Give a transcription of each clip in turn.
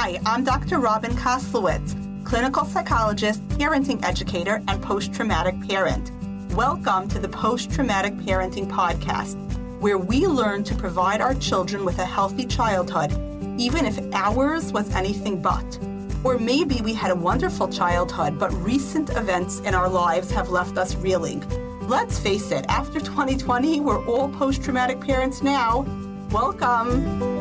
Hi, I'm Dr. Robin Koslowitz, clinical psychologist, parenting educator, and post-traumatic parent. Welcome to the Post-Traumatic Parenting Podcast, where we learn to provide our children with a healthy childhood, even if ours was anything but. Or maybe we had a wonderful childhood, but recent events in our lives have left us reeling. Let's face it, after 2020, we're all post-traumatic parents now. Welcome.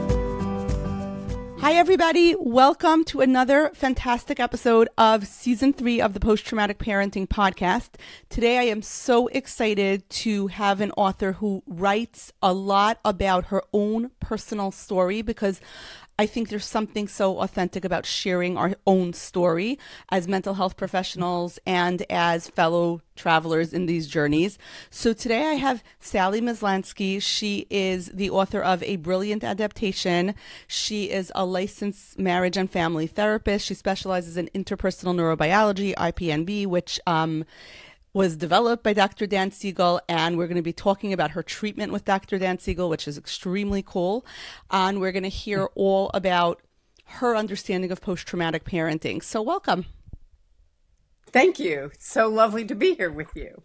Hi, everybody. Welcome to another fantastic episode of Season 3 of the Post-Traumatic Parenting Podcast. Today, I am so excited to have an author who writes a lot about her own personal story because I think there's something so authentic about sharing our own story as mental health professionals and as fellow travelers in these journeys. So today I have Sally Maslansky. She is the author of A Brilliant Adaptation. She is a licensed marriage and family therapist. She specializes in interpersonal neurobiology, IPNB, which was developed by Dr. Dan Siegel, and we're going to be talking about her treatment with Dr. Dan Siegel, which is extremely cool. And we're going to hear all about her understanding of post-traumatic parenting. So welcome. Thank you. It's so lovely to be here with you.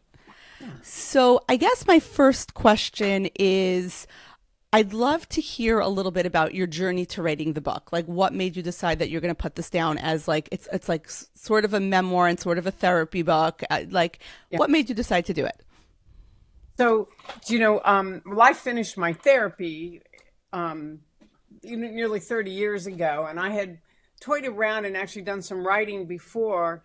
So I guess my first question is, I'd love to hear a little bit about your journey to writing the book. Like, what made you decide that you're going to put this down as like, it's like sort of a memoir and sort of a therapy book? What made you decide to do it? So, well, I finished my therapy nearly 30 years ago, and I had toyed around and actually done some writing before,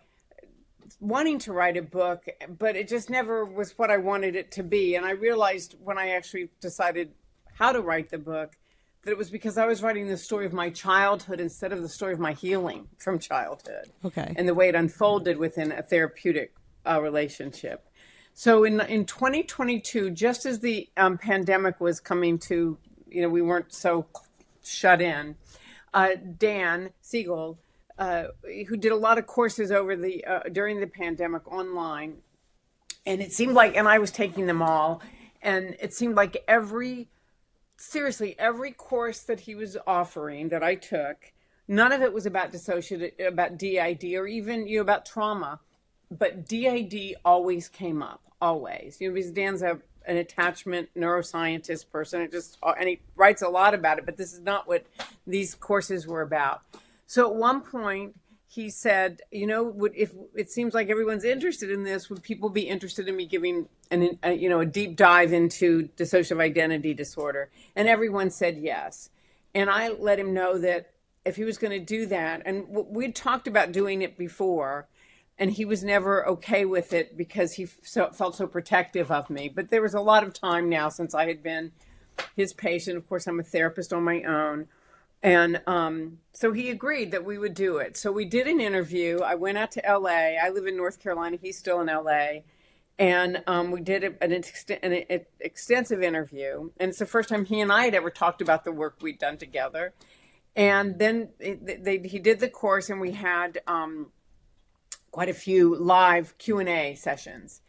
wanting to write a book, but it just never was what I wanted it to be. And I realized when I actually decided how to write the book, that it was because I was writing the story of my childhood instead of the story of my healing from childhood. Okay. And the way it unfolded within a therapeutic relationship. So in 2022, just as the pandemic was coming to, we weren't so shut in, Dan Siegel, who did a lot of courses over during the pandemic online, and it seemed like, and I was taking them all, and it seemed like every course that he was offering that I took, none of it was about about DID or even about trauma, but DID always came up, always. Because Dan's an attachment neuroscientist person, and he writes a lot about it, but this is not what these courses were about. So at one point he said, if it seems like everyone's interested in this, would people be interested in me giving a deep dive into dissociative identity disorder? And everyone said yes. And I let him know that if he was going to do that, and we'd talked about doing it before, and he was never okay with it because he felt so protective of me. But there was a lot of time now since I had been his patient. Of course, I'm a therapist on my own. And so he agreed that we would do it. So we did an interview. I went out to LA. I live in North Carolina. He's still in LA. And we did an extensive interview. And it's the first time he and I had ever talked about the work we'd done together. And then he did the course, and we had quite a few live Q&A sessions.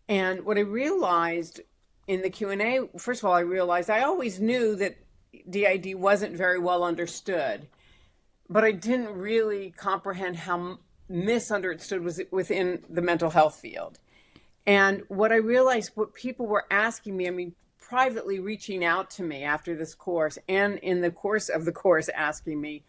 And what I realized in the Q&A, first of all, I always knew that DID wasn't very well understood, but I didn't really comprehend how misunderstood was within the mental health field. And what I realized, what people were asking me, privately reaching out to me after this course and in the course of the course asking me,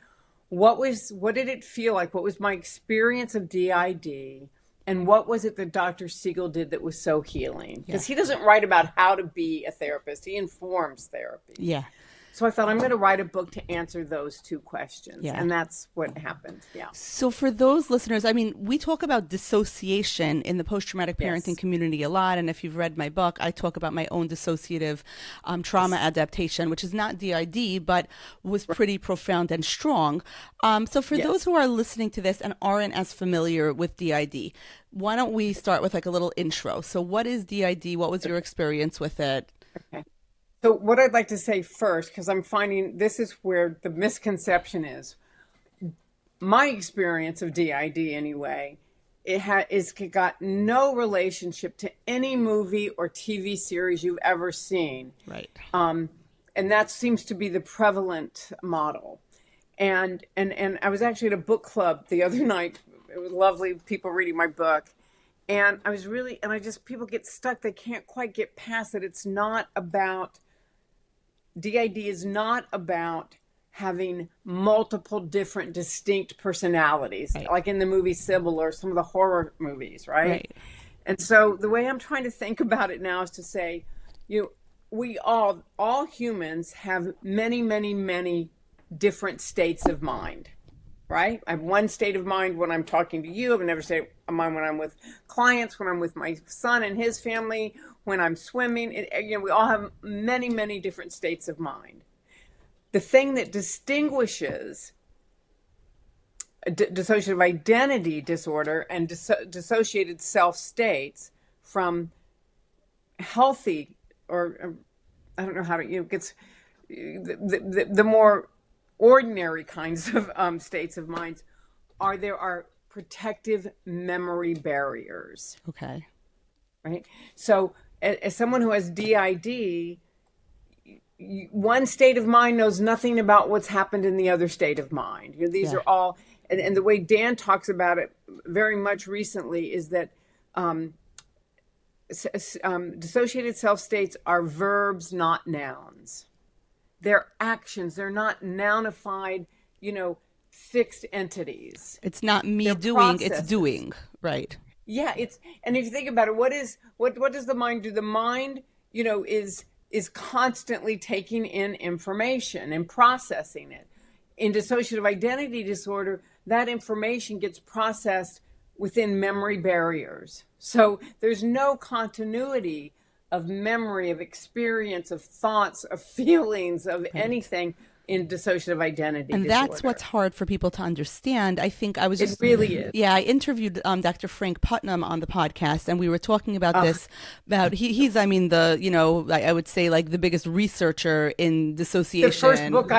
what did it feel like? What was my experience of DID? And what was it that Dr. Siegel did that was so healing? Because he doesn't write about how to be a therapist. He informs therapy. Yeah. So I thought, I'm going to write a book to answer those two questions. Yeah. And that's what happened. Yeah. So for those listeners, we talk about dissociation in the post-traumatic parenting community a lot. And if you've read my book, I talk about my own dissociative trauma adaptation, which is not DID, but was pretty profound and strong. So for those who are listening to this and aren't as familiar with DID, why don't we start with like a little intro? So what is DID? What was your experience with it? Okay. So what I'd like to say first, because I'm finding this is where the misconception is. My experience of DID anyway, it's got no relationship to any movie or TV series you've ever seen. Right. And that seems to be the prevalent model. And I was actually at a book club the other night. It was lovely, people reading my book. And people get stuck. They can't quite get past it. It's not about, DID is not about having multiple different distinct personalities, Right. like in the movie Sybil or some of the horror movies, right? Right. And so the way I'm trying to think about it now is to say, we all humans have many, many, many different states of mind, right? I have one state of mind when I'm talking to you. I have another state of mind when I'm with clients, when I'm with my son and his family, when I'm swimming. We all have many, many different states of mind. The thing that distinguishes dissociative identity disorder and dissociated self states from healthy, or I don't know how to, gets the more ordinary kinds of states of minds there are protective memory barriers. Okay. Right. So as someone who has DID, one state of mind knows nothing about what's happened in the other state of mind. These are all, and the way Dan talks about it very much recently is that dissociated self states are verbs, not nouns. They're actions. They're not nounified, fixed entities. It's not me They're doing, processes. it's doing. Right. Yeah, and if you think about it, what does the mind do? The mind, is constantly taking in information and processing it. In dissociative identity disorder, that information gets processed within memory barriers. So there's no continuity of memory, of experience, of thoughts, of feelings, of anything in dissociative identity And disorder. that's what's hard for people to understand. I think I was just... It really is. Yeah, I interviewed Dr. Frank Putnam on the podcast, and we were talking about this, about he's, I would say like the biggest researcher in dissociation. The first book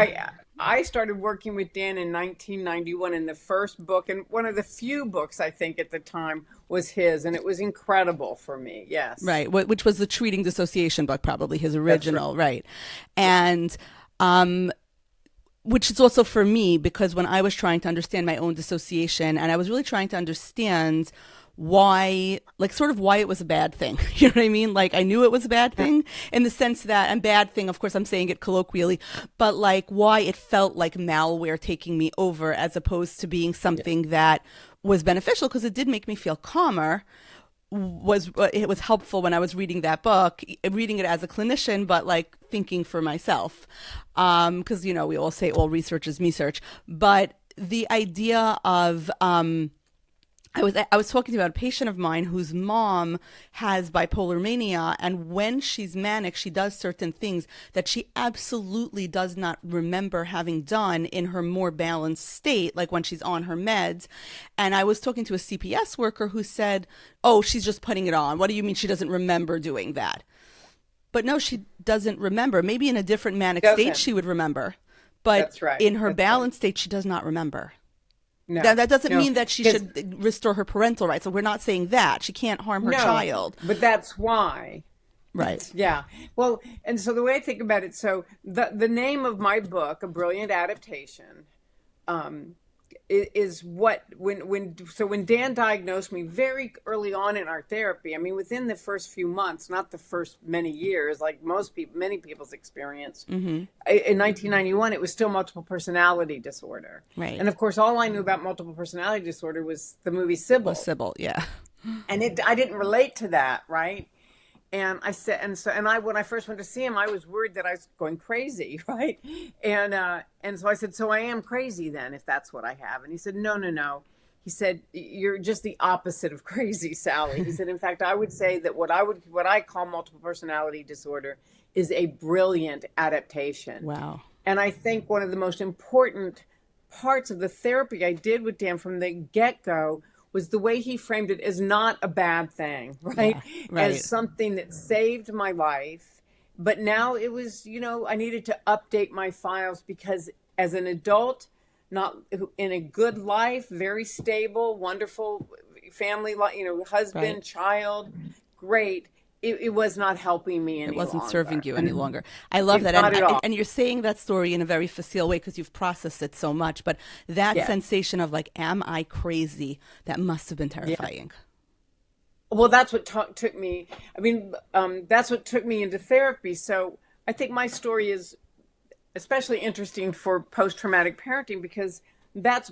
I started working with Dan in 1991, and the first book, and one of the few books I think at the time, was his, and it was incredible for me. Yes. Right, which was the Treating Dissociation book, probably his original, right. And which is also for me, because when I was trying to understand my own dissociation, and I was really trying to understand why, like sort of why it was a bad thing. You know what I mean? Like I knew it was a bad thing in the sense that, and bad thing, of course I'm saying it colloquially, but like why it felt like malware taking me over as opposed to being something that was beneficial, because it did make me feel calmer. It was helpful when I was reading that book, reading it as a clinician, but like thinking for myself. Because, we all say all research is me search, but the idea of, I was talking about a patient of mine whose mom has bipolar mania, and when she's manic, she does certain things that she absolutely does not remember having done in her more balanced state, like when she's on her meds. And I was talking to a CPS worker who said, "Oh, she's just putting it on. What do you mean she doesn't remember doing that?" But no, she doesn't remember. Maybe in a different manic state she would remember, but That's right. in her That's balanced state, she does not remember. No, That doesn't mean that she should restore her parental rights. So we're not saying that. She can't harm her child. But that's why. Right. Yeah. Well, and so the way I think about it, so the name of my book, A Brilliant Adaptation, is what when Dan diagnosed me very early on in our therapy, I mean within the first few months, not the first many years like many people's experience. In 1991 it was still multiple personality disorder. Right. And of course all I knew about multiple personality disorder was the movie Sybil. Yeah. And I didn't relate to that, right? And I said, when I first went to see him, I was worried that I was going crazy, right? And so I said, so I am crazy then, if that's what I have. And he said, no. He said, you're just the opposite of crazy, Sally. He said, in fact, I would say that what I call multiple personality disorder is a brilliant adaptation. Wow. And I think one of the most important parts of the therapy I did with Dan from the get-go was the way he framed it as not a bad thing, right? Yeah, right. As something that saved my life. But now it was, I needed to update my files because as an adult, not in a good life, very stable, wonderful family, husband, Right. child, great. it was not helping me any It wasn't longer. serving you any longer. I love that. Not at all. And you're saying that story in a very facile way because you've processed it so much. But that sensation of like, am I crazy? That must have been terrifying. Well, that's what took me. I mean, that's what took me into therapy. So I think my story is especially interesting for post-traumatic parenting because that's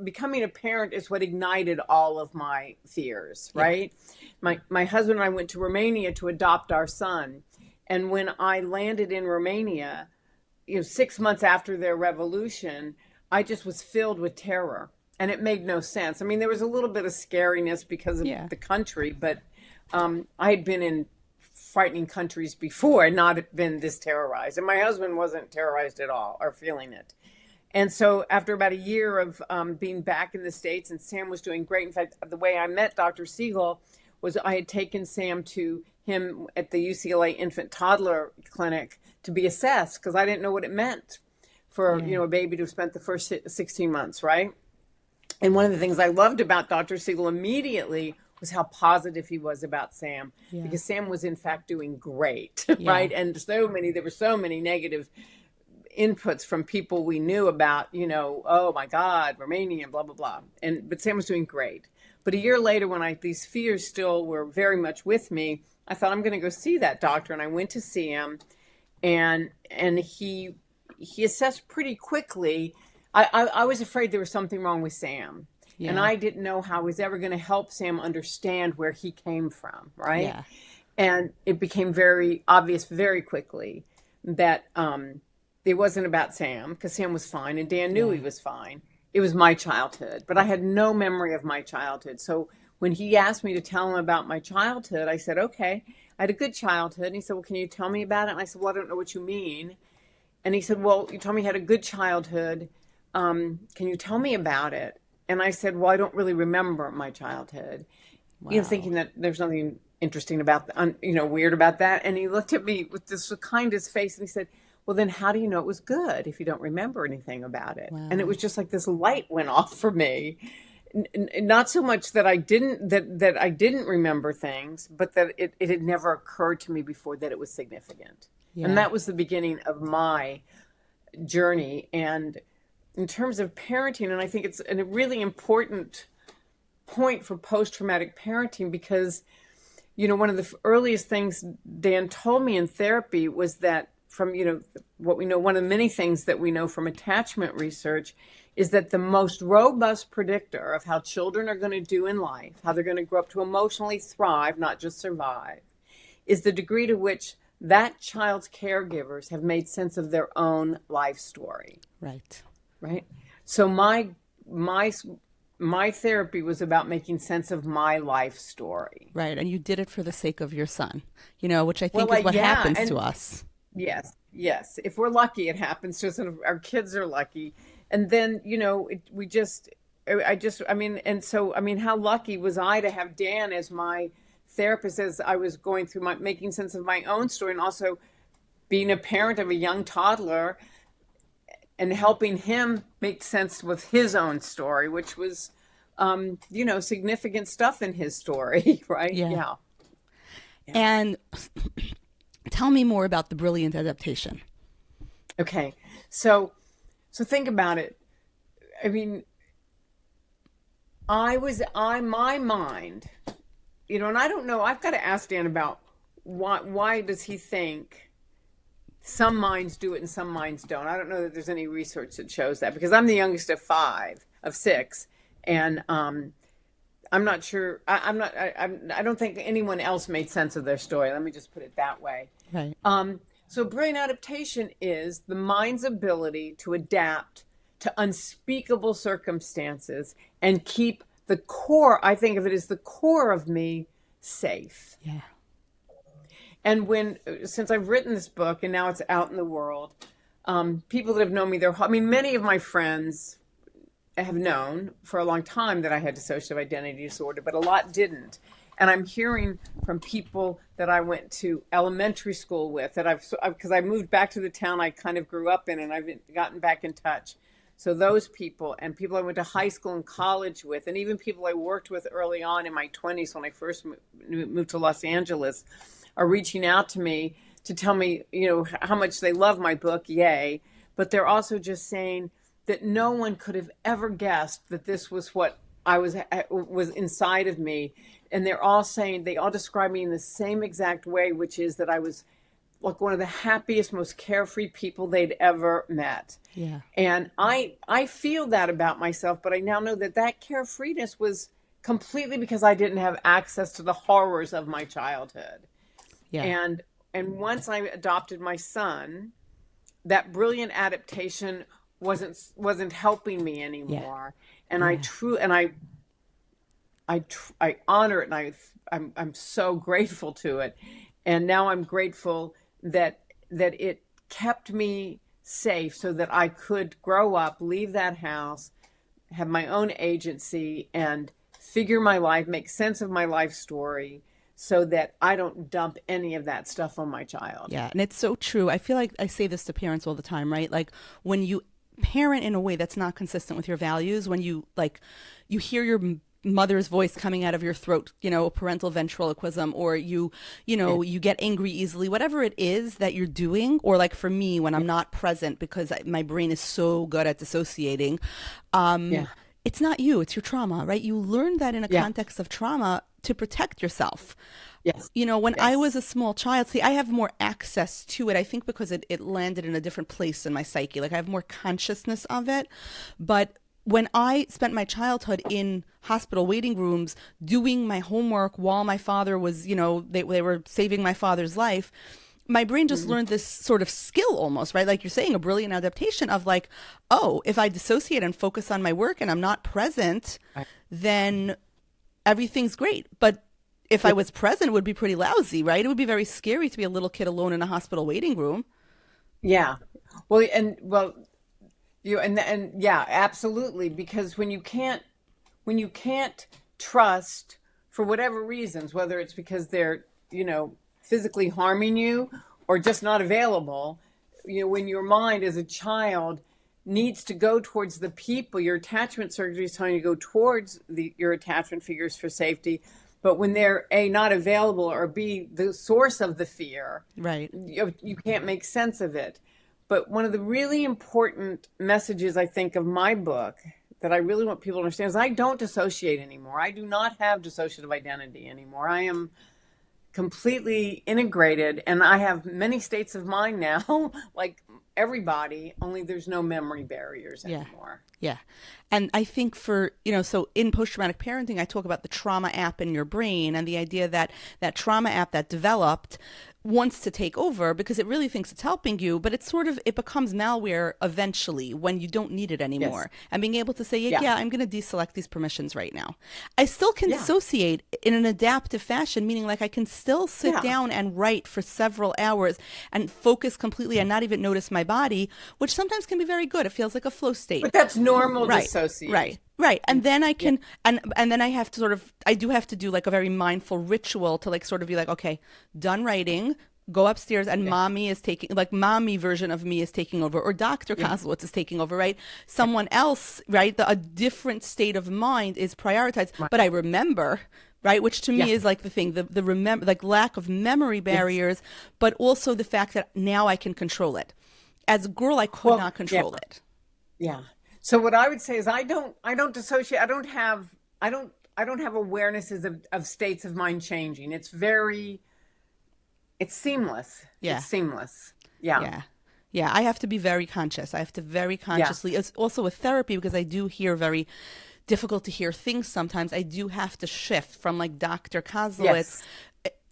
becoming a parent is what ignited all of my fears, right? My husband and I went to Romania to adopt our son. And when I landed in Romania, 6 months after their revolution, I just was filled with terror. And it made no sense. I mean, there was a little bit of scariness because of the country, but I had been in frightening countries before and not been this terrorized. And my husband wasn't terrorized at all or feeling it. And so after about a year of being back in the States, and Sam was doing great. In fact, the way I met Dr. Siegel was I had taken Sam to him at the UCLA Infant Toddler Clinic to be assessed because I didn't know what it meant for a baby to have spent the first 16 months, right? And one of the things I loved about Dr. Siegel immediately was how positive he was about Sam, because Sam was in fact doing great, right? And there were so many negative inputs from people we knew about, oh my God, Romania, blah, blah, blah. But Sam was doing great. But a year later, when these fears still were very much with me, I thought I'm going to go see that doctor. And I went to see him, and he assessed pretty quickly. I was afraid there was something wrong with Sam. Yeah. And I didn't know how I was ever going to help Sam understand where he came from, right? Yeah. And it became very obvious very quickly that it wasn't about Sam, because Sam was fine and Dan knew he was fine. It was my childhood, but I had no memory of my childhood. So when he asked me to tell him about my childhood, I said, okay, I had a good childhood. And he said, well, can you tell me about it? And I said, well, I don't know what you mean. And he said, well, you told me you had a good childhood. Can you tell me about it? And I said, well, I don't really remember my childhood. Wow. Thinking that there's nothing interesting about, weird about that. And he looked at me with this kindest face and he said, well, then how do you know it was good if you don't remember anything about it? Wow. And it was just like this light went off for me. Not so much that I didn't remember things, but that it had never occurred to me before that it was significant. Yeah. And that was the beginning of my journey. And in terms of parenting, and I think it's a really important point for post-traumatic parenting, because, one of the earliest things Dan told me in therapy was that from, what we know, one of the many things that we know from attachment research is that the most robust predictor of how children are going to do in life, how they're going to grow up to emotionally thrive, not just survive, is the degree to which that child's caregivers have made sense of their own life story. Right. Right. So my therapy was about making sense of my life story. Right. And you did it for the sake of your son, which I think is what happens to us. Yes. Yes. If we're lucky, it happens to us, and our kids are lucky. And then, how lucky was I to have Dan as my therapist as I was going through making sense of my own story, and also being a parent of a young toddler and helping him make sense with his own story, which was, significant stuff in his story, right? Yeah. And tell me more about the brilliant adaptation. Okay. So think about it. I mean, my mind, and I don't know, I've got to ask Dan about why does he think some minds do it and some minds don't. I don't know that there's any research that shows that, because I'm the youngest of 6, and I'm not sure. I don't think anyone else made sense of their story. Let me just put it that way. Right. So brilliant adaptation is the mind's ability to adapt to unspeakable circumstances and keep the core, I think of it as the core of me, safe. Yeah. And since I've written this book and now it's out in the world, people that have known me, many of my friends have known for a long time that I had dissociative identity disorder, but a lot didn't. And I'm hearing from people that I went to elementary school with, because I moved back to the town I kind of grew up in, and I've gotten back in touch. So those people, and people I went to high school and college with, and even people I worked with early on in my 20s when I first moved to Los Angeles, are reaching out to me to tell me, how much they love my book. Yay. But they're also just saying that no one could have ever guessed that this was what was inside of me. And they're all saying, they all describe me in the same exact way, which is that I was like one of the happiest, most carefree people they'd ever met. Yeah. And I feel that about myself, but I now know that carefreeness was completely because I didn't have access to the horrors of my childhood. Yeah. And once I adopted my son, that brilliant adaptation wasn't helping me anymore. And I honor it, and I'm so grateful to it. And now I'm grateful that it kept me safe so that I could grow up, leave that house, have my own agency, and figure my life, make sense of my life story, so that I don't dump any of that stuff on my child. Yeah, and it's so true. I feel like I say this to parents all the time, right? Like when you parent in a way that's not consistent with your values, when you hear your mother's voice coming out of your throat, parental ventriloquism, or you get angry easily, whatever it is that you're doing, or like for me, when I'm not present because my brain is so good at dissociating, it's not you, it's your trauma, right? You learn that in a context of trauma to protect yourself. Yes. When I was a small child, see, I have more access to it, I think, because it landed in a different place in my psyche. Like I have more consciousness of it. But when I spent my childhood in hospital waiting rooms doing my homework while my father was, they were saving my father's life, my brain just learned this sort of skill almost, right? Like you're saying, a brilliant adaptation of like, oh, if I dissociate and focus on my work and I'm not present, then everything's great. But if I was present, it would be pretty lousy, right? It would be very scary to be a little kid alone in a hospital waiting room. Yeah. Yeah, absolutely. Because when you can't trust for whatever reasons, whether it's because they're, physically harming you or just not available, when your mind as a child needs to go towards the people, your attachment surgery is telling you to go towards your attachment figures for safety. But when they're A, not available, or B, the source of the fear, right, you can't make sense of it. But one of the really important messages, I think, of my book that I really want people to understand is I don't dissociate anymore. I do not have dissociative identity anymore. I am completely integrated, and I have many states of mind now, like everybody, only there's no memory barriers anymore. Yeah. And I think so in post-traumatic parenting, I talk about the trauma app in your brain and the idea that that trauma app that developed wants to take over because it really thinks it's helping you, but it becomes malware eventually when you don't need it anymore. Yes. And being able to say, I'm going to deselect these permissions right now. I still can dissociate in an adaptive fashion, meaning like I can still sit down and write for several hours and focus completely and not even notice my body, which sometimes can be very good. It feels like a flow state. But that's normal dissociation. Right. And then I can, and then I have to I do have to do like a very mindful ritual to like sort of be like, okay, done writing, go upstairs, and mommy is taking, like mommy version of me is taking over, or Dr. Koslowitz is taking over, right? Someone else, right? A different state of mind is prioritized, but I remember, right? Which to me is like the thing, the remember, like lack of memory barriers, but also the fact that now I can control it. As a girl, I could not control it. Yeah. So what I would say is I don't dissociate. I don't have awarenesses of states of mind changing. It's seamless. Yeah. It's seamless. Yeah. Yeah. I have to be very conscious. I have to very consciously, it's also with therapy, because I do hear very difficult to hear things sometimes. I do have to shift from like Dr. Koslowitz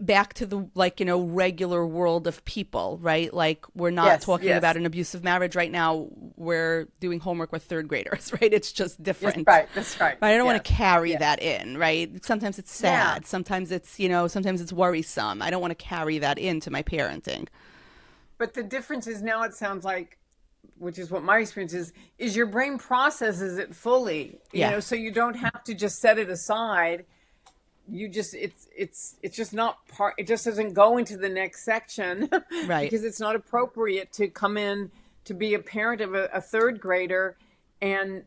back to the regular world of people, right? Like we're not talking about an abusive marriage right now. We're doing homework with third graders, right? It's just different. That's right. I don't want to carry that in, right? Sometimes it's sad. Sometimes it's, sometimes it's worrisome. I don't want to carry that into my parenting. But the difference is now it sounds like, which is what my experience is your brain processes it fully, you know, so you don't have to just set it aside. You just, it's just not part, it just doesn't go into the next section, right? Because it's not appropriate to come in to be a parent of a third grader and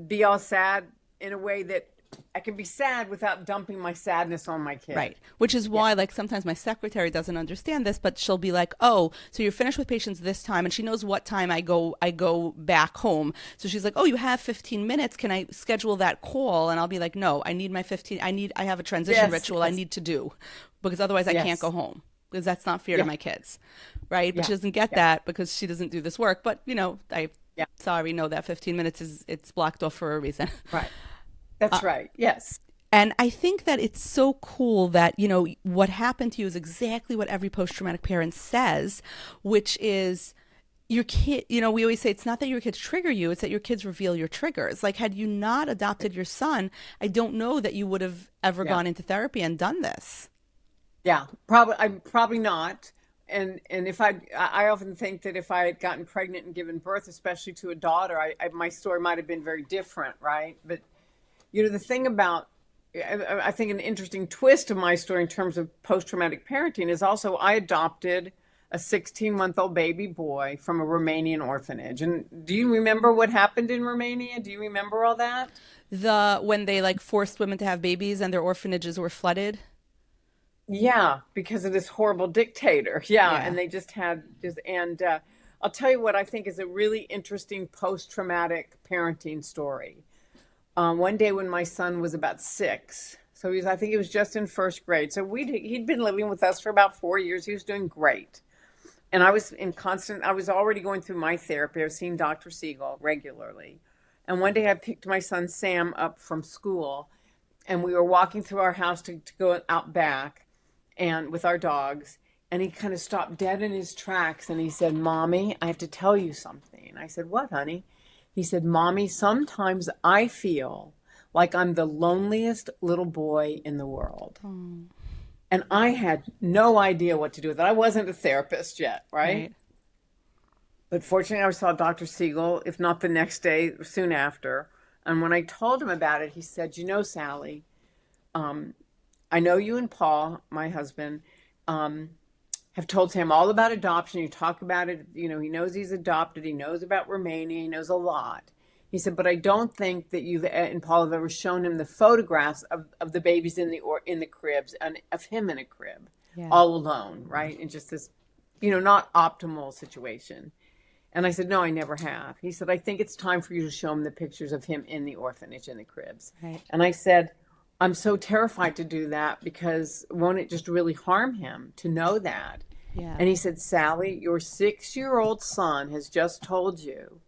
be all sad in a way that I can be sad without dumping my sadness on my kid. Right. Which is why, like, sometimes my secretary doesn't understand this, but she'll be like, "Oh, so you're finished with patients this time," and she knows what time I go back home. So she's like, "Oh, you have 15 minutes. Can I schedule that call?" And I'll be like, "No, I need my 15. I have a transition ritual I need to do, because otherwise I can't go home, because that's not fair to my kids." Right? But she doesn't get that because she doesn't do this work. But sorry, no, that 15 minutes it's blocked off for a reason. Right. That's right. Yes. And I think that it's so cool that, what happened to you is exactly what every post-traumatic parent says, which is your kid, we always say it's not that your kids trigger you, it's that your kids reveal your triggers. Like, had you not adopted your son, I don't know that you would have ever gone into therapy and done this. Yeah, probably not. And if I often think that if I had gotten pregnant and given birth, especially to a daughter, my story might have been very different, right? But the thing about, I think an interesting twist of my story in terms of post-traumatic parenting is also I adopted a 16-month-old baby boy from a Romanian orphanage. And do you remember what happened in Romania? Do you remember all that? When they forced women to have babies and their orphanages were flooded? Yeah, because of this horrible dictator. Yeah. And they just had I'll tell you what I think is a really interesting post-traumatic parenting story. One day when my son was about 6, so I think he was just in first grade. So he'd been living with us for about 4 years. He was doing great. And I was already going through my therapy. I was seeing Dr. Siegel regularly. And one day I picked my son Sam up from school, and we were walking through our house to go out back and with our dogs. And he kind of stopped dead in his tracks and he said, "Mommy, I have to tell you something." I said, "What, honey?" He said, "Mommy, sometimes I feel like I'm the loneliest little boy in the world." Oh. And I had no idea what to do with it. I wasn't a therapist yet, right? But fortunately, I saw Dr. Siegel, if not the next day, soon after. And when I told him about it, he said, "Sally, I know you and Paul, my husband, have told Sam all about adoption. You talk about it. He knows he's adopted. He knows about Romania. He knows a lot." He said, "But I don't think that you and Paul have ever shown him the photographs of the babies in the cribs and of him in a crib, all alone, right? In just this, not optimal situation." And I said, "No, I never have." He said, "I think it's time for you to show him the pictures of him in the orphanage in the cribs." Right. And I said, "I'm so terrified to do that because won't it just really harm him to know that?" Yeah. And he said, "Sally, your 6-year-old son has just told you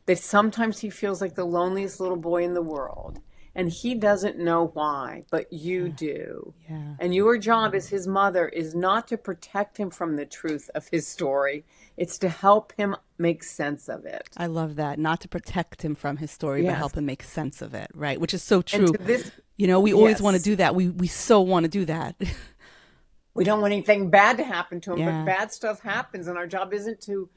that sometimes he feels like the loneliest little boy in the world. And he doesn't know why, but you do. Yeah. And your job as his mother is not to protect him from the truth of his story. It's to help him make sense of it." I love that. Not to protect him from his story, but help him make sense of it. Right. Which is so true. We always want to do that. We so want to do that. We don't want anything bad to happen to him, but bad stuff happens. And our job isn't to,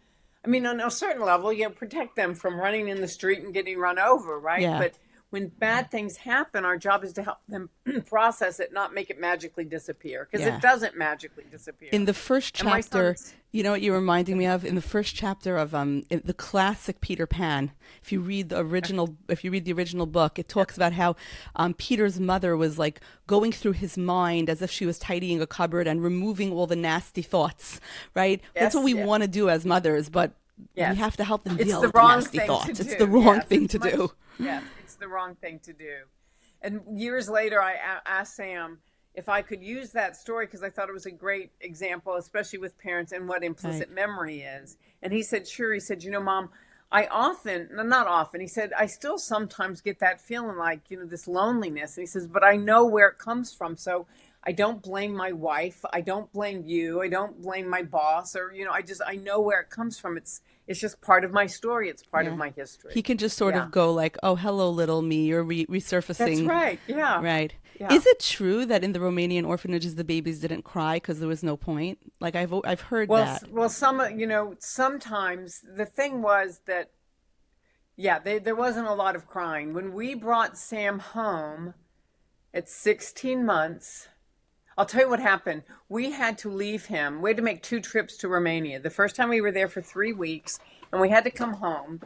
on a certain level, protect them from running in the street and getting run over, right? Yeah. But when bad things happen, our job is to help them process it, not make it magically disappear, because it doesn't magically disappear. In the first chapter, you know what you're reminding me of? In the first chapter of the classic Peter Pan, if you read the original book, it talks about how Peter's mother was like going through his mind as if she was tidying a cupboard and removing all the nasty thoughts, right? Yes, that's what we want to do as mothers, but we have to help them deal with the nasty thoughts. It's the wrong thing to do. Yes, it's the wrong thing to do. And years later, I asked Sam if I could use that story because I thought it was a great example, especially with parents, and what implicit memory is. And he said, sure. He said, Mom, not often, he said, I still sometimes get that feeling like, this loneliness. And he says, but I know where it comes from. So I don't blame my wife. I don't blame you. I don't blame my boss, or, I know where it comes from. It's just part of my story. It's part of my history. He can just sort of go like, oh, hello, little me. You're resurfacing. That's right. Yeah. Right. Yeah. Is it true that in the Romanian orphanages, the babies didn't cry because there was no point? Like I've heard that. Well, sometimes the thing was that, there wasn't a lot of crying. When we brought Sam home at 16 months, I'll tell you what happened. We had to leave him. We had to make 2 trips to Romania. The first time we were there for 3 weeks, and we had to come home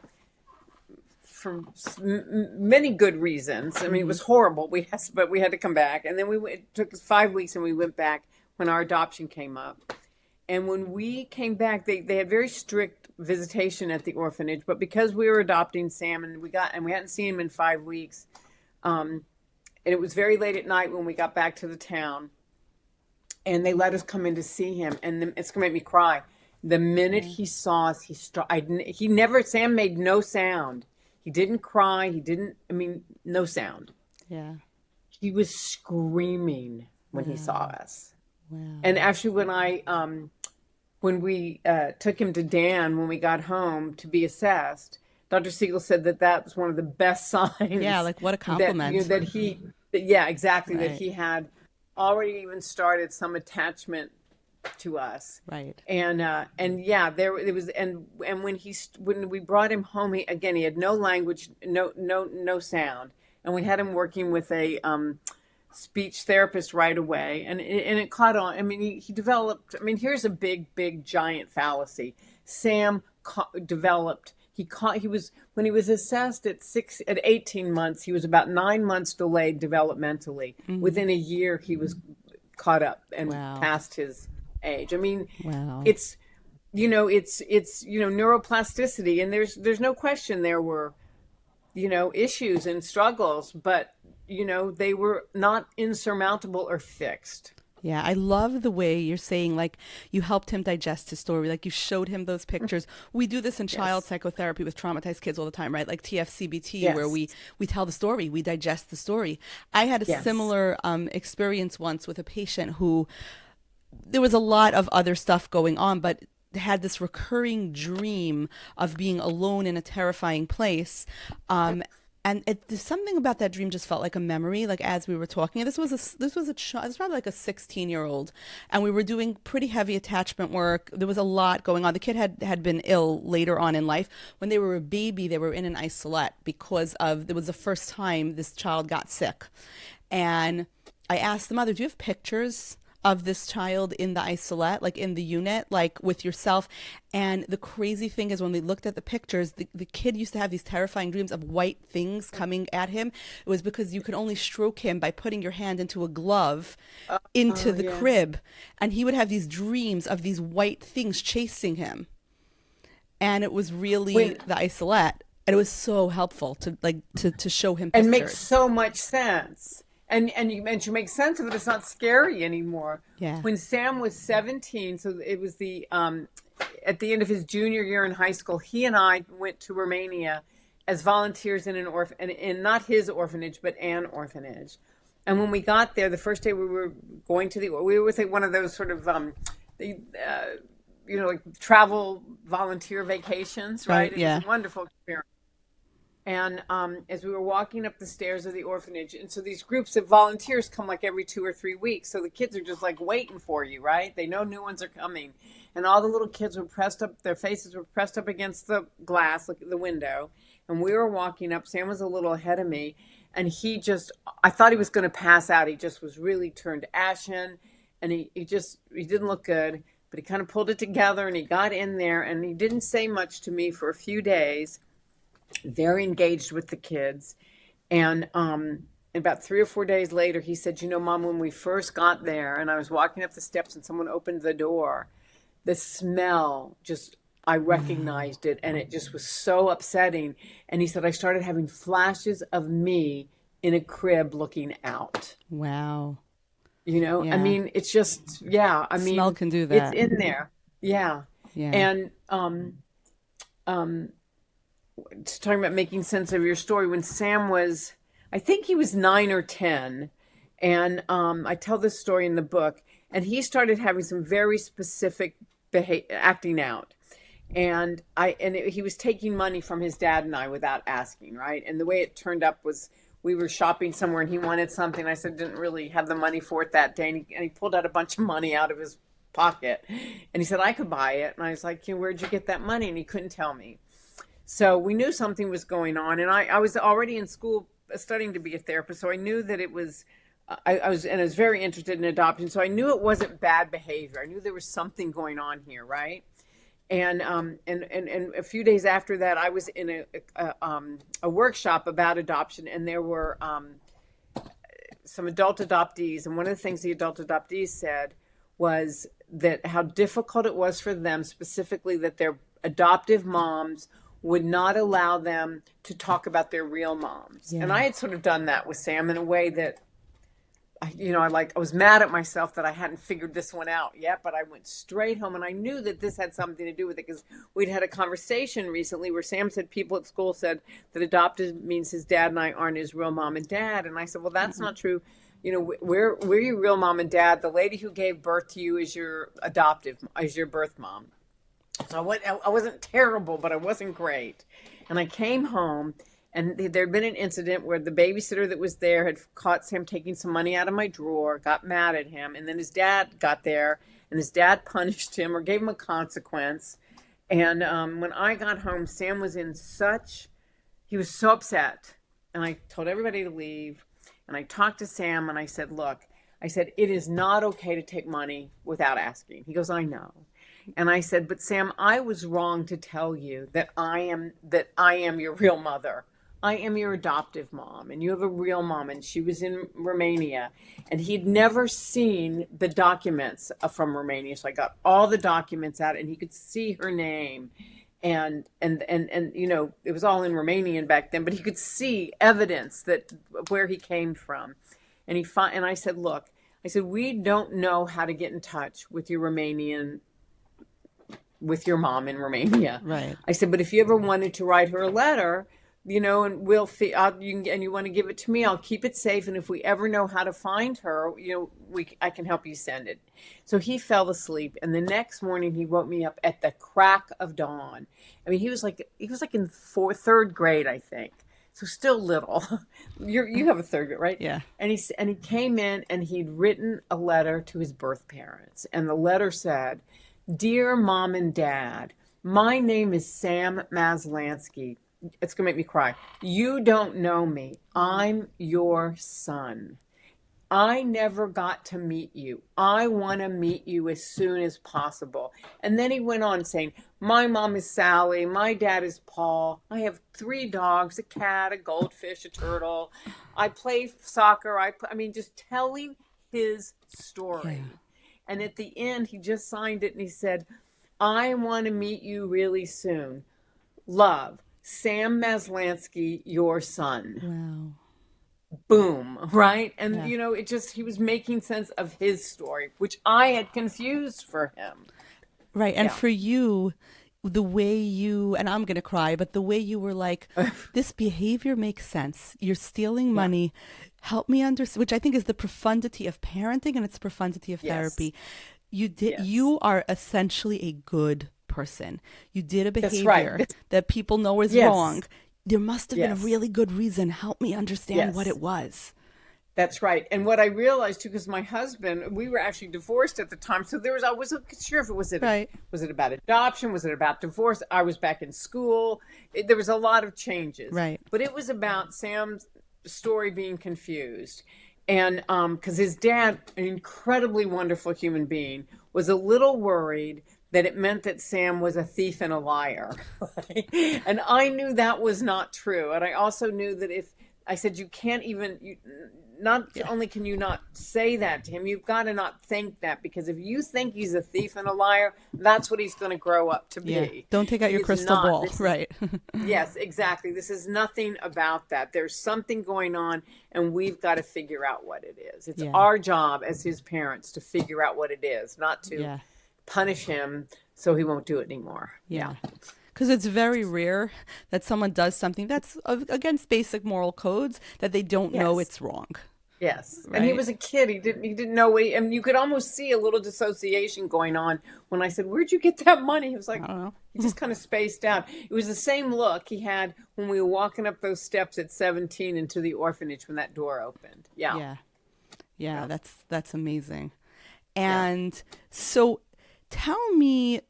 for many good reasons. I mean, it was horrible. But we had to come back. And then it took us 5 weeks, and we went back when our adoption came up. And when we came back, they had very strict visitation at the orphanage. But because we were adopting Sam, and we hadn't seen him in 5 weeks, and it was very late at night when we got back to the town, and they let us come in to see him. And it's gonna make me cry. The minute he saw us, Sam made no sound. He didn't cry. No sound. Yeah. He was screaming when he saw us. Wow. And actually, when we took him to Dan, when we got home to be assessed, Dr. Siegel said that was one of the best signs. Yeah, like what a compliment. That he had already even started some attachment to us. Right. And when we brought him home, he had no language, no sound, and we had him working with a speech therapist right away, and it caught on. I mean, he developed. I mean, here's a big giant fallacy. Sam developed. When he was assessed at 18 months, he was about 9 months delayed developmentally. Mm-hmm. Within a year, he was caught up and past his age. I mean, it's neuroplasticity, and there's no question there were, issues and struggles, but, they were not insurmountable or fixed. Yeah, I love the way you're saying, like, you helped him digest his story, like you showed him those pictures. We do this in child psychotherapy with traumatized kids all the time, right? Like TFCBT, where we tell the story, we digest the story. I had a similar experience once with a patient who, there was a lot of other stuff going on, but had this recurring dream of being alone in a terrifying place. And there's something about that dream just felt like a memory, like as we were talking. This was probably like a 16-year-old, and we were doing pretty heavy attachment work. There was a lot going on. The kid had been ill later on in life. When they were a baby, they were in an isolette because it was the first time this child got sick. And I asked the mother, do you have pictures of this child in the isolette, like in the unit, like with yourself? And the crazy thing is, when we looked at the pictures, the kid used to have these terrifying dreams of white things coming at him. It was because you could only stroke him by putting your hand into a glove into the crib. And he would have these dreams of these white things chasing him. And it was really the isolette. And it was so helpful to show him pictures. And makes so much sense. And you make sense of it. It's not scary anymore. Yeah. When Sam was 17, so it was at the end of his junior year in high school, he and I went to Romania as volunteers in in not his orphanage, but an orphanage. And when we got there, the first day we were going we were with one of those sort of like travel volunteer vacations, right? It was a wonderful experience. And as we were walking up the stairs of the orphanage, and so these groups of volunteers come like every 2 or 3 weeks. So the kids are just like waiting for you, right? They know new ones are coming. And all the little kids were their faces were pressed up against the glass, like the window. And we were walking up. Sam was a little ahead of me. And I thought he was going to pass out. He just was really turned ashen. And he didn't look good. But he kind of pulled it together, and he got in there. And he didn't say much to me for a few days. Very engaged with the kids. And about 3 or 4 days later, he said, Mom, when we first got there and I was walking up the steps and someone opened the door, the smell, I recognized it, and it just was so upsetting. And he said, I started having flashes of me in a crib looking out. Wow. I mean, it's just, smell can do that. It's in there. Yeah. And talking about making sense of your story, when Sam was, I think he was 9 or 10, and I tell this story in the book, and he started having some very specific acting out, and he was taking money from his dad and I without asking, right? And the way it turned up was, we were shopping somewhere and he wanted something. I said, didn't really have the money for it that day, and he pulled out a bunch of money out of his pocket, and he said, I could buy it. And I was like, where'd you get that money? And he couldn't tell me. So we knew something was going on, and I was already in school studying to be a therapist, so I knew that it was, I was very interested in adoption, so I knew it wasn't bad behavior. I knew there was something going on here, right? And a few days after that, I was in a workshop about adoption, and there were some adult adoptees. And one of the things the adult adoptees said was that how difficult it was for them, specifically that their adoptive moms would not allow them to talk about their real moms. Yeah. And I had sort of done that with Sam in a way that, I was mad at myself that I hadn't figured this one out yet, but I went straight home, and I knew that this had something to do with it, because we'd had a conversation recently where Sam said people at school said that adopted means his dad and I aren't his real mom and dad. And I said, well, that's not true. We're your real mom and dad. The lady who gave birth to you is your birth mom. So I wasn't terrible, but I wasn't great. And I came home, and there'd been an incident where the babysitter that was there had caught Sam taking some money out of my drawer, got mad at him, and then his dad got there, and his dad punished him or gave him a consequence. And when I got home, Sam was he was so upset. And I told everybody to leave. And I talked to Sam, and I said, look, it is not okay to take money without asking. He goes, I know. And I said, but Sam, I was wrong to tell you that I am your real mother. I am your adoptive mom, and you have a real mom, and she was in Romania, and he'd never seen the documents from Romania. So I got all the documents out, and he could see her name, and it was all in Romanian back then, but he could see evidence that where he came from. And I said, look, we don't know how to get in touch with your mom in Romania. Right. I said, but if you ever wanted to write her a letter, and you want to give it to me, I'll keep it safe. And if we ever know how to find her, I can help you send it. So he fell asleep, and the next morning he woke me up at the crack of dawn. I mean, he was like in third grade, I think. So still little. You have a third grade, right? Yeah. And he came in, and he'd written a letter to his birth parents, and the letter said, "Dear Mom and Dad, my name is Sam Maslansky." It's going to make me cry. You don't know me. I'm your son. I never got to meet you. I want to meet you as soon as possible. And then he went on saying, my mom is Sally. My dad is Paul. I have 3 dogs, a cat, a goldfish, a turtle. I play soccer. Just telling his story. Yeah. And at the end, he just signed it, and he said, I want to meet you really soon. Love. Sam Maslansky, your son. Wow. Boom, right? And, Yeah. he was making sense of his story, which I had confused for him. Right. And Yeah. for you, the way and I'm going to cry, but the way you were like, this behavior makes sense. You're stealing money. Help me understand, which I think is the profundity of parenting, and it's the profundity of therapy. You are essentially a good person. You did a behavior that people know is wrong. There must have been a really good reason. Help me understand what it was. That's right. And what I realized too, because my husband, we were actually divorced at the time. So I wasn't sure if was it about adoption? Was it about divorce? I was back in school. There was a lot of changes. Right. But it was about Sam's story being confused. And because his dad, an incredibly wonderful human being, was a little worried that it meant that Sam was a thief and a liar. Right? And I knew that was not true. And I also knew that if I said, you can't even, only can you not say that to him, you've got to not think that, because if you think he's a thief and a liar, that's what he's going to grow up to be. Yeah. Don't take out your crystal ball. Right. Yes, exactly. This is nothing about that. There's something going on, and we've got to figure out what it is. It's our job as his parents to figure out what it is, not to punish him so he won't do it anymore. Yeah. Because it's very rare that someone does something that's against basic moral codes that they don't know it's wrong. Yes. Right? And he was a kid. He didn't know and you could almost see a little dissociation going on when I said, where'd you get that money? He was like, I don't know. He just kind of spaced out. It was the same look he had when we were walking up those steps at 17 into the orphanage when that door opened. Yeah. That's amazing. And so tell me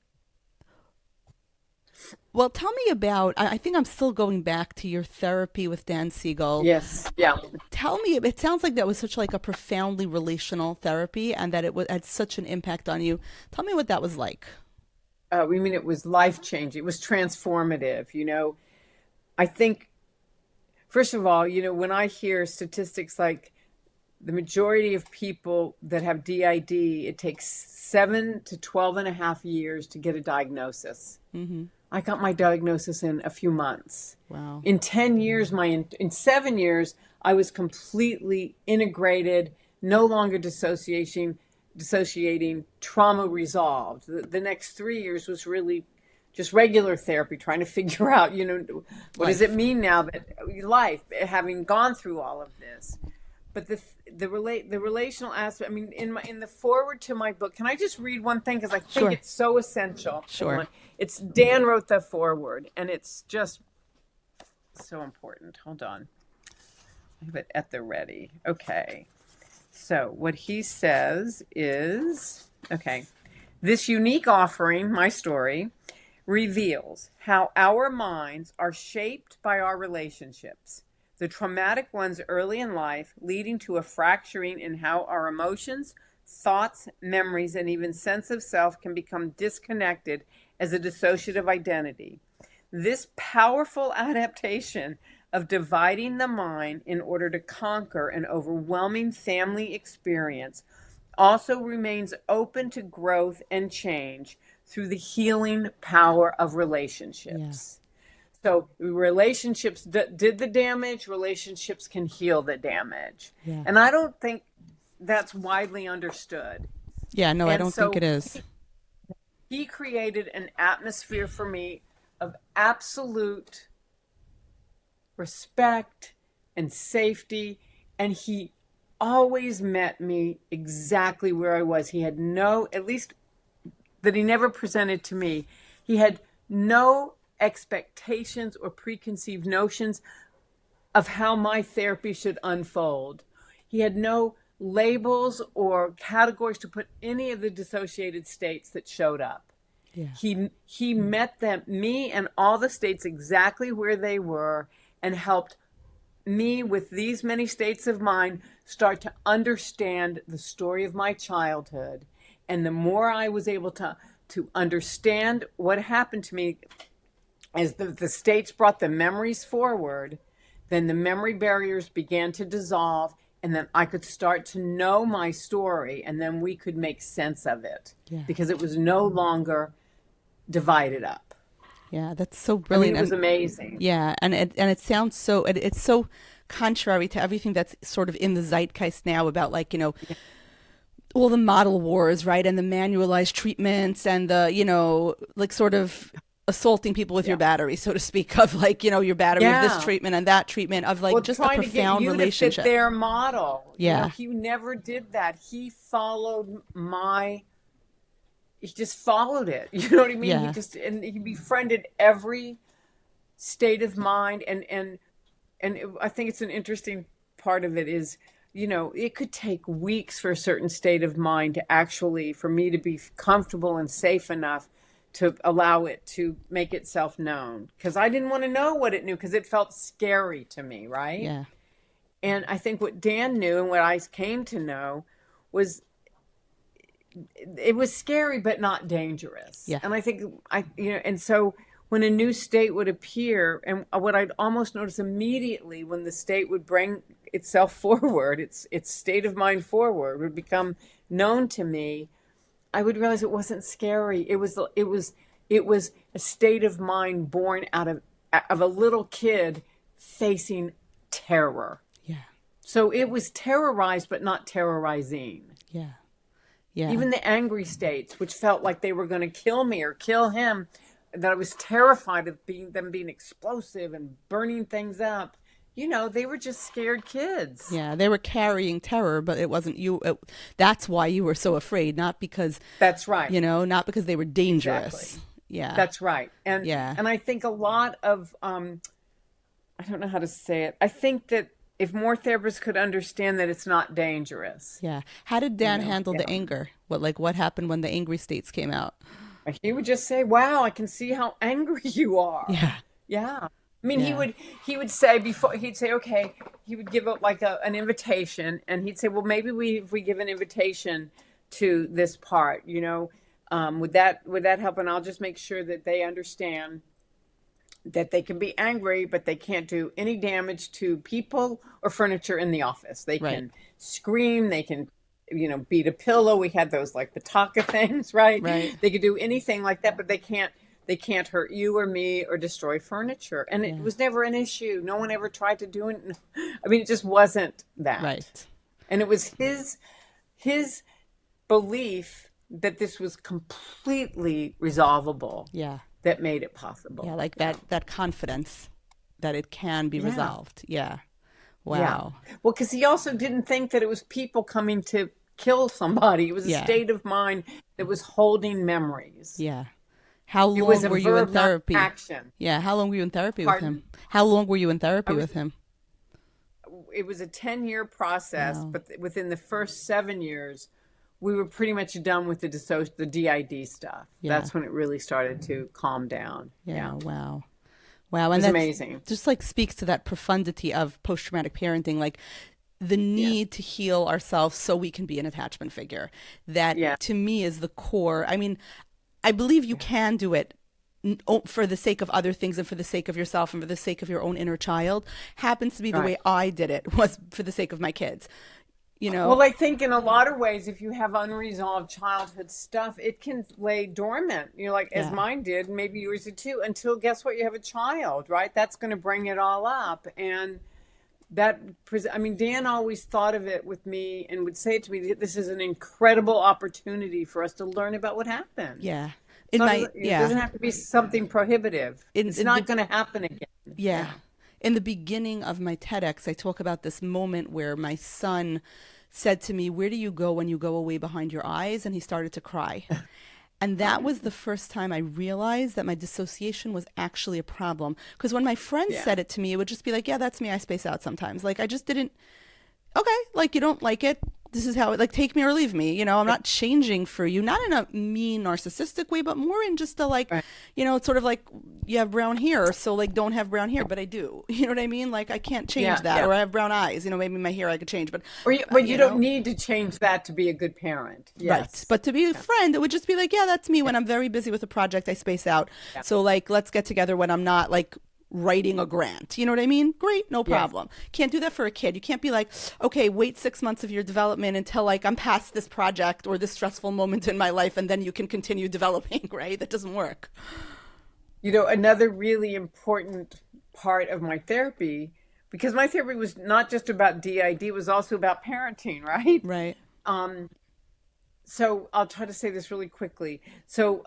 about, I think I'm still going back to your therapy with Dan Siegel. Yes. Yeah. Tell me, it sounds like that was such like a profoundly relational therapy, and that it had such an impact on you. Tell me what that was like. it was life-changing. It was transformative, I think, first of all, when I hear statistics like the majority of people that have DID, it takes 7 to 12 and a half years to get a diagnosis. Mm-hmm. I got my diagnosis in a few months. Wow. In 10 years, in 7 years, I was completely integrated, no longer dissociating, trauma resolved. The next 3 years was really just regular therapy, trying to figure out, what does it mean now that life, having gone through all of this. But the relational aspect, in the foreword to my book, can I just read one thing? Because I think Sure. it's so essential. Sure. It's Dan wrote the foreword, and it's just so important. Hold on. I have it at the ready. Okay. So what he says is, this unique offering, my story, reveals how our minds are shaped by our relationships, the traumatic ones early in life, leading to a fracturing in how our emotions, thoughts, memories, and even sense of self can become disconnected as a dissociative identity. This powerful adaptation of dividing the mind in order to conquer an overwhelming family experience also remains open to growth and change through the healing power of relationships. Yeah. So relationships did the damage, relationships can heal the damage. Yeah. And I don't think that's widely understood. Yeah, no, I don't think it is. He created an atmosphere for me of absolute respect and safety, and he always met me exactly where I was. He had at least that he never presented to me, he had no expectations or preconceived notions of how my therapy should unfold. He had no labels or categories to put any of the dissociated states that showed up. Yeah. He met me and all the states exactly where they were, and helped me with these many states of mind start to understand the story of my childhood. And the more I was able to understand what happened to me, as the states brought the memories forward, then the memory barriers began to dissolve, and then I could start to know my story, and then we could make sense of it. Yeah. Because it was no longer divided up. Yeah, that's so brilliant. It was amazing. Yeah, and it sounds so, it's so contrary to everything that's sort of in the zeitgeist now about all the model wars, right? And the manualized treatments and the, sort of assaulting people with your battery, so to speak, of your battery of this treatment and that treatment, of just a profound relationship. To fit their model. Yeah. He never did that. He followed he just followed it. You know what I mean? Yeah. He befriended every state of mind. And I think it's an interesting part of it is, it could take weeks for a certain state of mind to for me to be comfortable and safe enough to allow it to make itself known. Because I didn't want to know what it knew, because it felt scary to me, right? Yeah. And I think what Dan knew and what I came to know was it was scary, but not dangerous. Yeah. And I think and so when a new state would appear, and what I'd almost notice immediately when the state would bring itself forward, its state of mind forward, would become known to me, I would realize it wasn't scary. It was a state of mind born out of a little kid facing terror. Yeah. So it was terrorized, but not terrorizing. Yeah. Yeah. Even the angry states, which felt like they were going to kill me or kill him, that I was terrified of them being explosive and burning things up. They were just scared kids. Yeah, they were carrying terror, but it wasn't you. That's why you were so afraid, not because. That's right. Not because they were dangerous. Exactly. Yeah. That's right. And I think a lot of, I don't know how to say it. I think that if more therapists could understand that it's not dangerous. Yeah. How did Dan handle the anger? What happened when the angry states came out? He would just say, "Wow, I can see how angry you are." Yeah. Yeah. He would say okay, he would give an invitation, and he'd say, well, maybe if we give an invitation to this part, Would that help? And I'll just make sure that they understand that they can be angry, but they can't do any damage to people or furniture in the office. They Right. can scream, they can, beat a pillow. We had those like Bataka things, right? Right. They could do anything like that, but they can't hurt you or me or destroy furniture. And it was never an issue. No one ever tried to do it. I mean, it just wasn't that. Right. And it was his belief that this was completely resolvable Yeah. that made it possible. Yeah. Like that confidence that it can be resolved. Yeah. Wow. Yeah. Well, because he also didn't think that it was people coming to kill somebody. It was a Yeah. state of mind that was holding memories. Yeah. How It was long a were you in verb, not therapy? action. Yeah. How long were you in therapy with Pardon? him? How long were you in therapy was- with him? It was a 10-year process, Wow. but within the first 7 years, we were pretty much done with the DID stuff. Yeah. That's when it really started to calm down. Yeah. Wow. Wow. It And was that's amazing. just like speaks to that profundity of post-traumatic parenting, like the need to heal ourselves so we can be an attachment figure. That Yeah. to me is the core. I mean, I believe you can do it for the sake of other things and for the sake of yourself and for the sake of your own inner child. Happens to be the way I did it was for the sake of my kids. Well, I think in a lot of ways, if you have unresolved childhood stuff, it can lay dormant, like as mine did, maybe yours did too, until guess what? You have a child, right? That's going to bring it all up. And Dan always thought of it with me and would say to me, this is an incredible opportunity for us to learn about what happened. Yeah. It doesn't have to be something prohibitive. It's not going to happen again. Yeah. In the beginning of my TEDx, I talk about this moment where my son said to me, "Where do you go when you go away behind your eyes?" And he started to cry. And that was the first time I realized that my dissociation was actually a problem. Because when my friends said it to me, it would just be like, yeah, that's me. I space out sometimes. Like, I just didn't, okay, like, you don't like it. This is how it, like, take me or leave me. I'm not changing for you, not in a mean narcissistic way, but more in just a like, it's sort of like you have brown hair, so like don't have brown hair, but I do. You know what I mean? Like I can't change that, or I have brown eyes. Maybe my hair I could change, but you don't need to change that to be a good parent. Yes. Right. But to be a friend, it would just be like, yeah, that's me. When I'm very busy with a project, I space out. Yeah. So like, let's get together when I'm not like writing a grant. You know what I mean? Great, no problem. Can't do that for a kid. You can't be like, okay, wait 6 months of your development until like I'm past this project or this stressful moment in my life, and then you can continue developing, right? That doesn't work. Another really important part of my therapy, because my therapy was not just about DID, it was also about parenting, right? Right. So I'll try to say this really quickly. So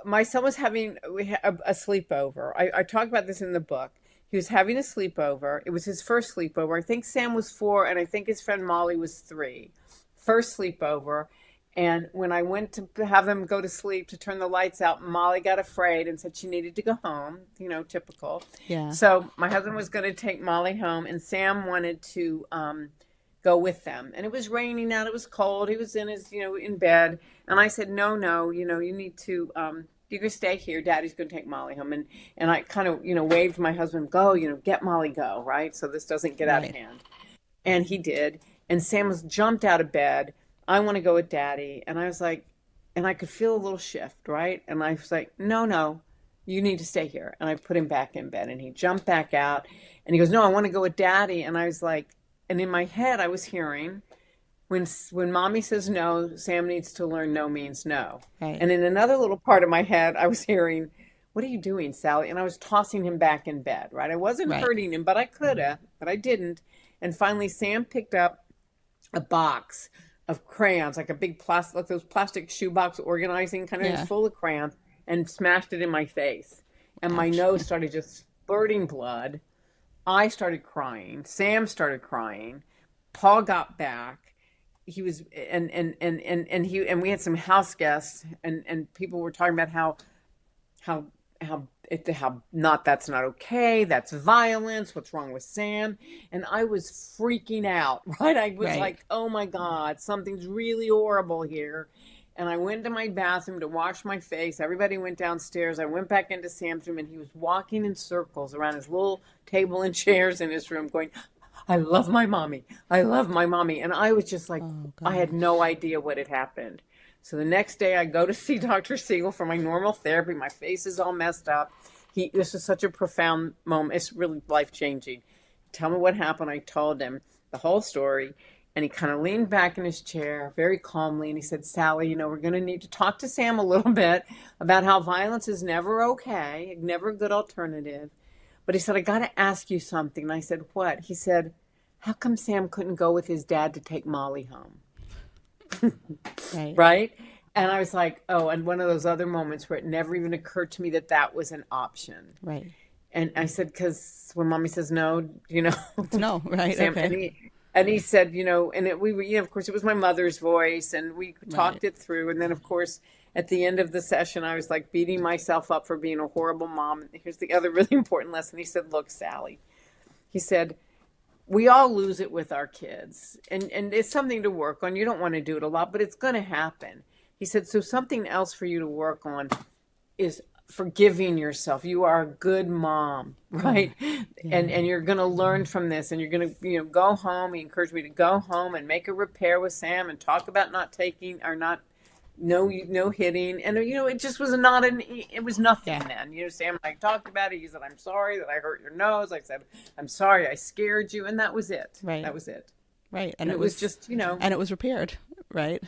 my son was having a sleepover. I talk about this in the book. He was having a sleepover. It was his first sleepover. I think Sam was 4, and I think his friend Molly was 3. First sleepover. And when I went to have them go to sleep to turn the lights out, Molly got afraid and said she needed to go home. Typical. Yeah. So my husband was going to take Molly home, and Sam wanted to go with them. And it was raining out. It was cold. He was in his, in bed. And I said, no, you need to, you can stay here. Daddy's going to take Molly home. And I kind of, waved my husband, go, get Molly, go, right? So this doesn't get out of hand. And he did. And Sam jumped out of bed. I want to go with Daddy. And I was like, and I could feel a little shift, right? And I was like, no, you need to stay here. And I put him back in bed, and he jumped back out, and he goes, no, I want to go with Daddy. And I was like, and in my head, I was hearing, when Mommy says no, Sam needs to learn no means no. Right. And in another little part of my head, I was hearing, what are you doing, Sally? And I was tossing him back in bed, right? I wasn't hurting him, but I could have, but I didn't. And finally, Sam picked up a box of crayons, like a big plastic, like those plastic shoebox organizing kind of full of crayons, and smashed it in my face. And my nose started just spurting blood. I started crying. Sam started crying. Paul got back. He was, and we had some house guests, and people were talking about how that's not okay. That's violence. What's wrong with Sam? And I was freaking out, right? I was like, oh my God, something's really horrible here. And I went to my bathroom to wash my face. Everybody went downstairs. I went back into Sam's room, and he was walking in circles around his little table and chairs in his room going, I love my mommy. I love my mommy. And I was just like, I had no idea what had happened. So the next day I go to see Dr. Siegel for my normal therapy. My face is all messed up. This is such a profound moment. It's really life-changing. Tell me what happened. I told him the whole story. And he kind of leaned back in his chair very calmly. And he said, Sally, we're going to need to talk to Sam a little bit about how violence is never okay, never a good alternative. But he said, I got to ask you something. And I said, what? He said, how come Sam couldn't go with his dad to take Molly home? Right? And I was like, oh, and one of those other moments where it never even occurred to me that that was an option. Right. And I said, because when mommy says no, It's no, right? Sam, Okay. And he said, we were, of course, it was my mother's voice, and we talked it through. And then, of course, at the end of the session, I was like beating myself up for being a horrible mom. And here's the other really important lesson. He said, look, Sally, he said, we all lose it with our kids, and it's something to work on. You don't want to do it a lot, but it's going to happen. He said, so something else for you to work on is forgiving yourself. You are a good mom, right? Yeah. And you're going to learn from this, and you're going to, go home. He encouraged me to go home and make a repair with Sam and talk about not taking or not, no hitting. And, it just was it was nothing then. Sam and I talked about it. He said, I'm sorry that I hurt your nose. I said, I'm sorry I scared you. And that was it. Right. That was it. Right. And it was just, And it was repaired, right?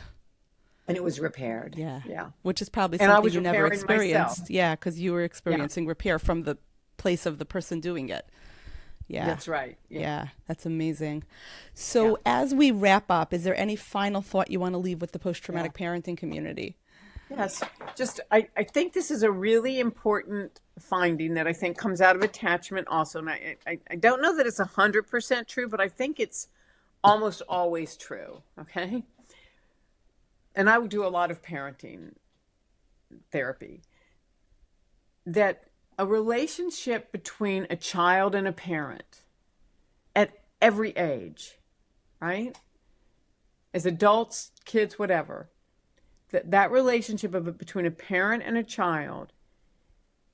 And it was repaired. Yeah. Yeah. Which is probably something you never experienced. Myself. Yeah, because you were experiencing repair from the place of the person doing it. Yeah. That's right. Yeah, that's amazing. So as we wrap up, is there any final thought you want to leave with the post-traumatic parenting community? Yes. Just, I think this is a really important finding that I think comes out of attachment also. And I don't know that it's 100% true, but I think it's almost always true. Okay. And I would do a lot of parenting therapy, that a relationship between a child and a parent at every age, right? As adults, kids, whatever, that relationship between a parent and a child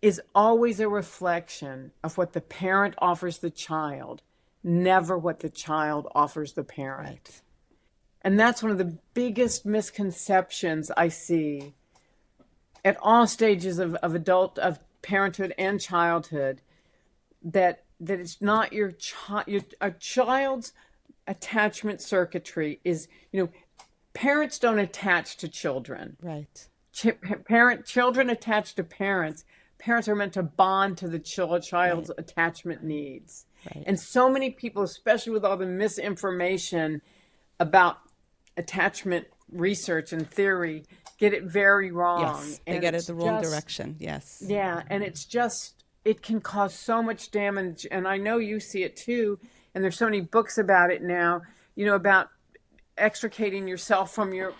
is always a reflection of what the parent offers the child, never what the child offers the parent. Right. And that's one of the biggest misconceptions I see at all stages of parenthood and childhood, that it's not a child's attachment circuitry is, parents don't attach to children. Right. Children attach to parents. Parents are meant to bond to the child's attachment needs. Right. And so many people, especially with all the misinformation about attachment research and theory, get it very wrong. Yes, they get it the wrong direction. Yes. Yeah, and it can cause so much damage. And I know you see it too. And there's so many books about it now, about extricating yourself from your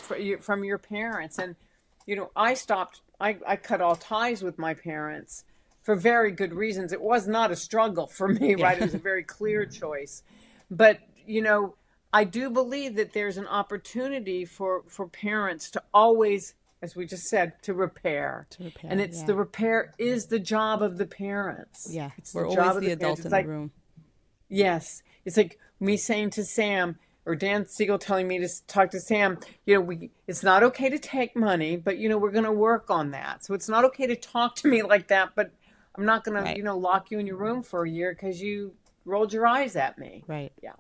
parents. And, I cut all ties with my parents for very good reasons. It was not a struggle for me, right? It was a very clear choice. But, I do believe that there's an opportunity for parents to always, as we just said, to repair. And the repair is the job of the parents. Yeah, it's we're always the adult in the room. Yes. It's like me saying to Sam, or Dan Siegel telling me to talk to Sam, it's not okay to take money, but, we're going to work on that. So it's not okay to talk to me like that, but I'm not going to, lock you in your room for a year because you rolled your eyes at me. Right. Yeah.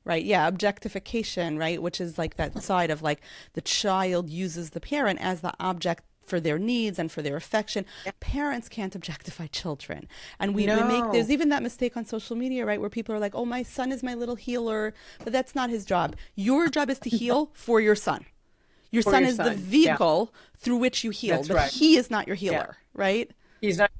Right. Yeah. Objectification, right. Which is like that side of like the child uses the parent as the object for their needs and for their affection. Yeah. Parents can't objectify children. And we make, there's even that mistake on social media, right, where people are like, oh, my son is my little healer, but that's not his job. Your job is to heal for your son. Your son is the vehicle through which you heal, but he is not your healer, right? He's not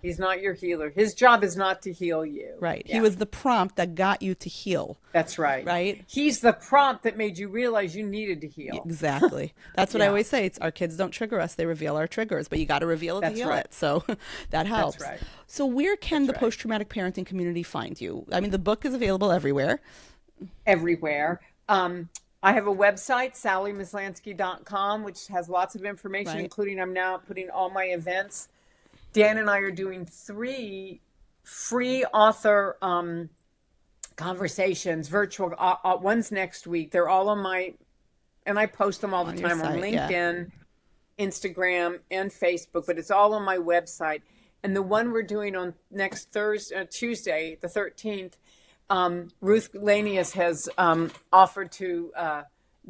he's not your healer. His job is not to heal you. Right. Yeah. He was the prompt that got you to heal. That's right. Right. He's the prompt that made you realize you needed to heal. Exactly. That's what I always say. It's our kids don't trigger us, they reveal our triggers, but you got to reveal it to heal it. So that helps. That's right. So where can the post-traumatic parenting community find you? I mean, the book is available everywhere. Everywhere. I have a website, sallymaslansky.com, which has lots of information, including I'm now putting all my events. Dan and I are doing 3 free author conversations, virtual. One's next week. They're all on my and I post them all the On your time on site, yeah. LinkedIn, Instagram, and Facebook, but it's all on my website. And the one we're doing on next Tuesday, the 13th, Ruth Lanius has offered to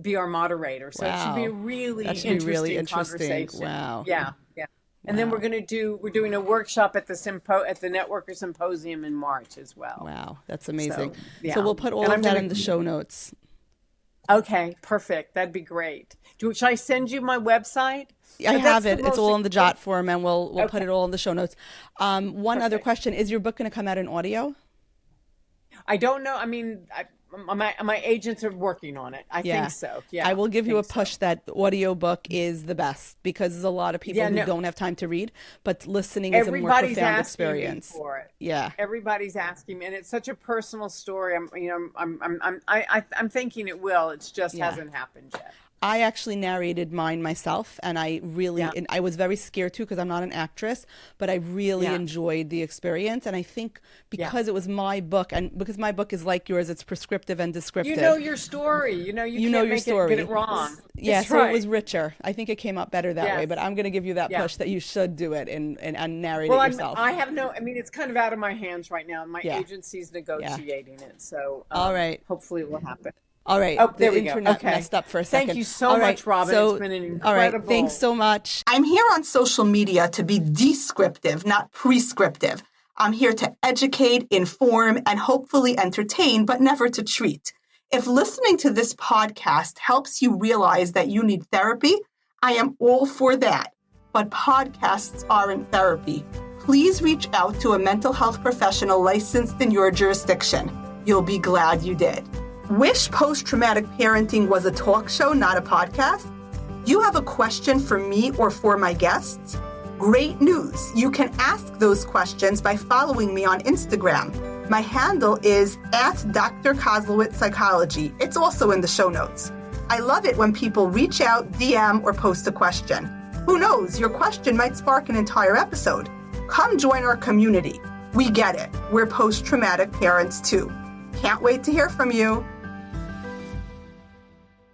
be our moderator. So it should be a really interesting conversation. Wow. Yeah. And then we're doing a workshop at the Networker Symposium in March as well. Wow, that's amazing. So we'll put all of that in the show notes. Okay, perfect. That'd be great. Should I send you my website? I have it. It's all in the jot form, and we'll put it all in the show notes. One other question: is your book going to come out in audio? I don't know. I mean, my agents are working on it. I think so. Yeah, I will give you a push that the audio book is the best, because there's a lot of people who don't have time to read, but listening is a more profound experience. For it. Yeah, everybody's asking me, and it's such a personal story. I'm thinking it will. It just hasn't happened yet. I actually narrated mine myself, and I really, and I was very scared too, because I'm not an actress, but I really enjoyed the experience. And I think because it was my book, and because my book is like yours, it's prescriptive and descriptive. You know your story. You can't get it wrong. Yeah, so it was richer. I think it came out better that way, but I'm going to give you that push that you should do it and narrate it yourself. It's kind of out of my hands right now. My agency's negotiating it. So all right. Hopefully it will happen. All right. Oh, there the we internet go. Okay. messed up for a second. Thank you so much, Robin. It's been an incredible. All right. Thanks so much. I'm here on social media to be descriptive, not prescriptive. I'm here to educate, inform, and hopefully entertain, but never to treat. If listening to this podcast helps you realize that you need therapy, I am all for that. But podcasts aren't therapy. Please reach out to a mental health professional licensed in your jurisdiction. You'll be glad you did. Wish Post-Traumatic Parenting was a talk show, not a podcast? You have a question for me or for my guests? Great news. You can ask those questions by following me on Instagram. My handle is @DrKoslowitz It's also in the show notes. I love it when people reach out, DM, or post a question. Who knows, your question might spark an entire episode. Come join our community. We get it. We're post-traumatic parents too. Can't wait to hear from you.